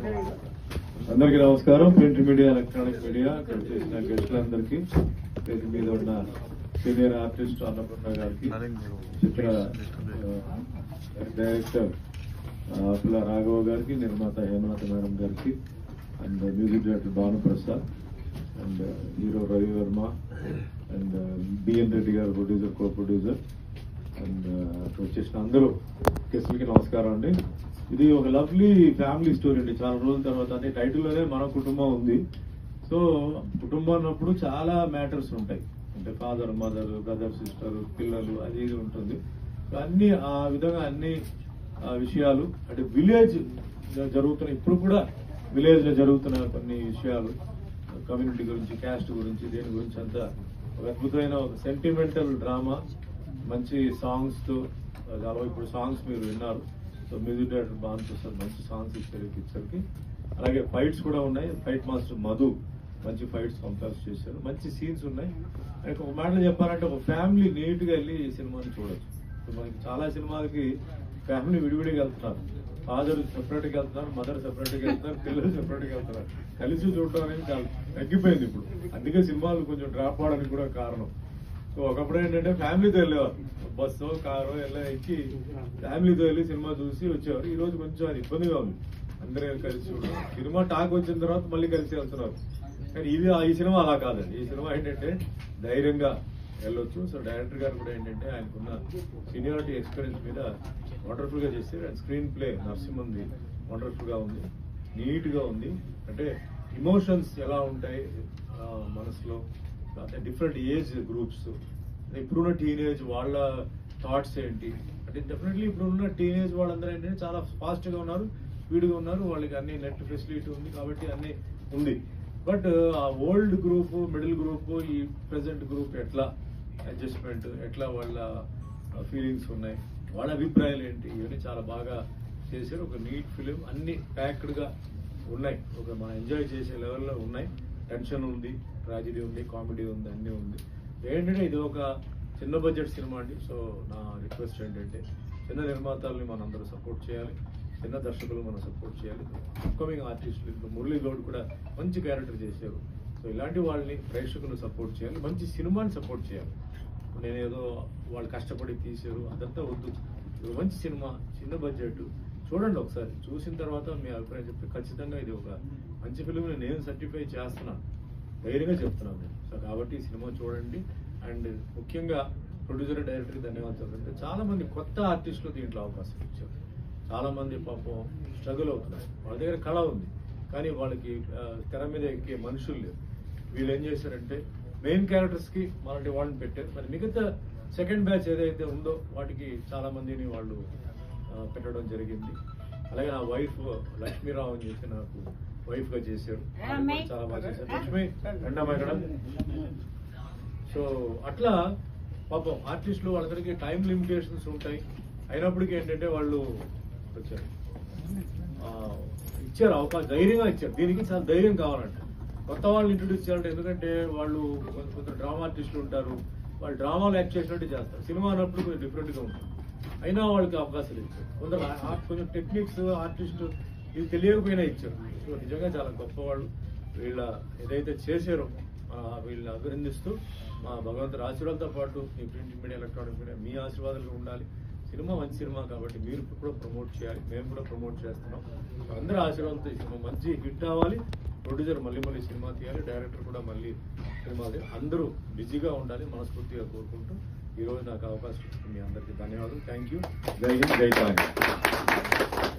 అందరికీ నమస్కారం. Print media, electronic media, ఇక్కడ చేసిన గెస్టులందరికీ, వేదిక మీద ఉన్న సీనియర్ ఆర్టిస్ట్ అన్నపూర్ణ గారికి, చిత్ర డైరెక్టర్ పుల్ల రాఘవ గారికి, నిర్మాత హేమలత మేడం గారికి, and music director Bhanuprasad, and hero Ravi Varma, and BN Reddy గారు ప్రొడ్యూసర్, కో ప్రొడ్యూసర్, అండ్ వచ్చేసిన అందరూ గెస్టులకి నమస్కారం అండి. ఇది ఒక లవ్లీ ఫ్యామిలీ స్టోరీ అండి. చాలా రోజుల తర్వాత, అంటే టైటిల్లోనే మన కుటుంబం ఉంది. సో కుటుంబం అన్నప్పుడు చాలా మ్యాటర్స్ ఉంటాయి, అంటే ఫాదర్, మదర్, బ్రదర్, సిస్టర్, పిల్లలు, అది ఇది ఉంటుంది. అన్ని ఆ విధంగా అన్ని విషయాలు, అంటే విలేజ్ జరుగుతున్న, ఇప్పుడు కూడా విలేజ్ లో జరుగుతున్న కొన్ని విషయాలు, కమ్యూనిటీ గురించి, క్యాస్ట్ గురించి, దేని గురించి అంతా ఒక అద్భుతమైన ఒక సెంటిమెంటల్ డ్రామా, మంచి సాంగ్స్ తో. ఇప్పుడు సాంగ్స్ మీరు విన్నారు. సో మ్యూజిక్ డైరెక్టర్ భానుప్రసాద్ మంచి సాంగ్స్ ఇచ్చారు ఈ పిక్చర్కి. అలాగే ఫైట్స్ కూడా ఉన్నాయి. ఫైట్ మాస్టర్ మధు మంచి ఫైట్స్ కంపోజ్ చేశారు. మంచి సీన్స్ ఉన్నాయి. అండ్ ఒక మాటలో చెప్పాలంటే ఒక ఫ్యామిలీ నీట్ గా వెళ్ళి ఈ సినిమాని చూడొచ్చు. మనకి చాలా సినిమాలకి ఫ్యామిలీ విడివిడిగా వెళ్తున్నారు. ఫాదర్ సెపరేట్ గా వెళ్తున్నారు, మదర్ సెపరేట్ గా వెళ్తున్నారు, పిల్లలు సెపరేట్ గా వెళ్తున్నారు. కలిసి చూడటం అనేది చాలా తగ్గిపోయింది ఇప్పుడు. అందుకే సినిమాలు కొంచెం డ్రాప్ అవడానికి కూడా కారణం. సో ఒకప్పుడు ఏంటంటే ఫ్యామిలీతో వెళ్ళేవారు, బస్సు, కారు ఎక్కి ఫ్యామిలీతో వెళ్ళి సినిమా చూసి వచ్చేవారు. ఈ రోజు కొంచెం అది ఇబ్బందిగా ఉంది. అందరూ కలిసి చూడడం, సినిమా టాక్ వచ్చిన తర్వాత మళ్ళీ కలిసి వెళ్తున్నారు. కానీ ఈ సినిమా అలా కాదండి. ఈ సినిమా ఏంటంటే ధైర్యంగా వెళ్ళొచ్చు. సో డైరెక్టర్ గారు కూడా ఏంటంటే ఆయనకున్న సీనియారిటీ ఎక్స్పీరియన్స్ మీద వండర్ఫుల్ గా చేశారు. అండ్ స్క్రీన్ ప్లే నరసింహంది వండర్ఫుల్ గా ఉంది, నీట్ గా ఉంది. అంటే ఇమోషన్స్ ఎలా ఉంటాయి మనసులో, డిఫరెంట్ ఏజ్ గ్రూప్స్, ఇప్పుడున్న టీనేజ్ వాళ్ళ థాట్స్ ఏంటి, అంటే డెఫినెట్లీ ఇప్పుడున్న టీనేజ్ వాళ్ళందరూ ఏంటంటే చాలా ఫాస్ట్ గా ఉన్నారు, స్పీడ్ గా ఉన్నారు. వాళ్ళకి అన్ని నెట్ ఫెసిలిటీ ఉంది కాబట్టి అన్ని ఉంది. బట్ ఆ ఓల్డ్ గ్రూప్, మిడిల్ గ్రూప్, ఈ ప్రెసెంట్ గ్రూప్ ఎట్లా అడ్జస్ట్మెంట్, ఎట్లా వాళ్ళ ఫీలింగ్స్ ఉన్నాయి, వాళ్ళ అభిప్రాయాలు ఏంటి, ఇవన్నీ చాలా బాగా చేశారు. ఒక నీట్ ఫిలిం, అన్ని ప్యాక్డ్ గా ఉన్నాయి. ఒక మనం ఎంజాయ్ చేసే లెవెల్లో ఉన్నాయి. టెన్షన్ ఉంది, ట్రాజడీ ఉంది, కామెడీ ఉంది, అన్నీ ఉంది. ఏంటంటే ఇది ఒక చిన్న బడ్జెట్ సినిమా అండి. సో నా రిక్వెస్ట్ ఏంటంటే చిన్న నిర్మాతల్ని మనందరూ సపోర్ట్ చేయాలి, చిన్న దర్శకులు మనం సపోర్ట్ చేయాలి. అప్కమింగ్ ఆర్టిస్టులు, ఇప్పుడు మురళీ గౌడ్ కూడా మంచి క్యారెక్టర్ చేశారు. సో ఇలాంటి వాళ్ళని ప్రేక్షకులు సపోర్ట్ చేయాలి, మంచి సినిమాని సపోర్ట్ చేయాలి. నేనేదో వాళ్ళు కష్టపడి తీశారు అదంతా వద్దు. ఇది మంచి సినిమా, చిన్న బడ్జెట్, చూడండి. ఒకసారి చూసిన తర్వాత మీ అభిప్రాయం చెప్తే ఖచ్చితంగా ఇది ఒక మంచి ఫిలిం నేను సర్టిఫై చేస్తున్నాను, ధైర్యంగా చెప్తున్నాను నేను. సో కాబట్టి ఈ సినిమా చూడండి. అండ్ ముఖ్యంగా ప్రొడ్యూసర్, డైరెక్టర్కి ధన్యవాదాలు. అంటే చాలా మంది కొత్త ఆర్టిస్టులు దీంట్లో అవకాశం ఇచ్చారు. చాలా మంది పాపం స్ట్రగుల్ అవుతున్నారు, వాళ్ళ దగ్గర కళ ఉంది కానీ వాళ్ళకి తెర మీద ఎక్కే మనుషులు లేరు. వీళ్ళు ఏం చేశారంటే మెయిన్ క్యారెక్టర్స్ కి మనకి వాళ్ళని పెట్టారు. మరి మిగతా సెకండ్ బ్యాచ్ ఏదైతే ఉందో వాటికి చాలా మందిని వాళ్ళు పెట్టడం జరిగింది. అలాగే నా వైఫ్ లక్ష్మీరావు అని చెప్పి నాకు వైఫ్ గా చేశారు, చాలా బాగా చేశారు. లక్ష్మి రెండమ్మాయి కూడా. సో అట్లా పాపం ఆర్టిస్టులు వాళ్ళందరికీ టైం లిమిటేషన్స్ ఉంటాయి. అయినప్పటికీ ఏంటంటే వాళ్ళు వచ్చారు, ఇచ్చారు అవకాశం, ధైర్యంగా ఇచ్చారు. దీనికి చాలా ధైర్యం కావాలంట. కొత్త వాళ్ళని ఇంట్రొడ్యూస్ చేయాలంటే, ఎందుకంటే వాళ్ళు కొంత డ్రామా ఆర్టిస్టులు ఉంటారు, వాళ్ళు డ్రామాలు యాక్ట్ చేసినట్టు చేస్తారు. సినిమా అన్నప్పుడు కొంచెం డిఫరెంట్ గా ఉంటుంది. అయినా వాళ్ళకి అవకాశాలు ఇచ్చారు. కొందరు కొంచెం టెక్నిక్స్ ఆర్టిస్ట్ ఇది తెలియకపోయినా ఇచ్చారు. సో నిజంగా చాలా గొప్పవాళ్ళు. వీళ్ళ ఏదైతే చేశారో వీళ్ళని అభినందిస్తూ మా భగవంతుడి ఆశీర్వాదాలతో పాటు me print media, electronic media మీ ఆశీర్వాదాలు ఉండాలి. సినిమా మంచి సినిమా కాబట్టి మీరు కూడా ప్రమోట్ చేయాలి, మేము కూడా ప్రమోట్ చేస్తున్నాం. అందరూ ఆశీర్వాదంతో ఈ సినిమా మంచి హిట్ అవ్వాలి. ప్రొడ్యూసర్ మళ్ళీ సినిమా తీయాలి, డైరెక్టర్ కూడా మళ్ళీ సినిమా తీయాలి. అందరూ బిజీగా ఉండాలి మనస్ఫూర్తిగా కోరుకుంటూ ఈ రోజు నాకు అవకాశం ఇచ్చిన మీ అందరికీ ధన్యవాదాలు. Thank you. జై హింద్, జై తెలంగాణ.